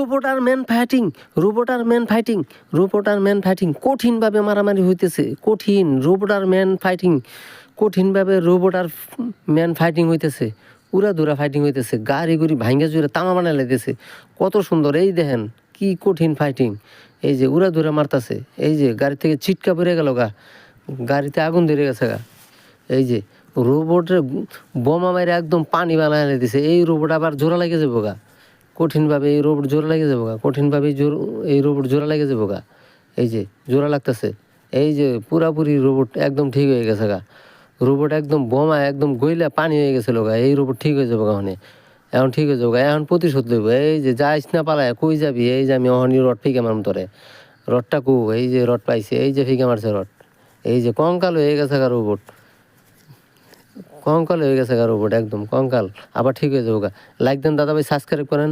Robot আর man fighting, robot আর man fighting, robot আর man fighting, কঠিনভাবে মারামারি হইতেছে, কঠিন রোবট আর ম্যান ফাইটিং, কঠিনভাবে রোবট আর ম্যান ফাইটিং হইতেছে, উড়াধুরা ফাইটিং হইতেছে, গাড়ি গুড়ি ভাঙ্গা জুড়ে তামা বানাই লাইতেছে, কত সুন্দর। এই দেখেন কি কঠিন ফাইটিং, এই যে উড়াধুরা মারতাছে, এই যে গাড়ি থেকে ছিটকা পড়ে গেল গা, গাড়িতে আগুন ধরে গেছে গা, এই যে রোবটের বোমা মারে একদম পানি বানাই দিছে। এই রোবট আবার জোড়া লেগে যাবো গা, কঠিনভাবে এই রোবট জোড়া লেগে যাবো গা, কঠিনভাবে এই রোবট জোড়া লেগে যাবো গা, এই যে জোড়া লাগতেছে, এই যে পুরাপুরি রোবট একদম ঠিক হয়ে গেছে গা, রোবট একদম বোমা একদম গইলা পানি হয়ে গেছিল গা, এই রোবট ঠিক হয়ে যাবো গা, মানে এখন ঠিক হয়ে যাবো গা, এখন প্রতিশোধ লইব। এই যে যাইস না পালায়, কই যাবি, এই যে আমি অহনি রড ফিকে মারম তোরে, রডটা কু, এই যে রড পাইছে, এই যে ফিকে মারছে রড, এই যে কঙ্কাল হয়ে গেছে গা রোবট, কঙ্কাল হয়ে গেছে গা রোবট একদম কঙ্কাল, আবার ঠিক হয়ে যাবো গা। লাইক দেন দাদা ভাই, সাবস্ক্রাইব করেন।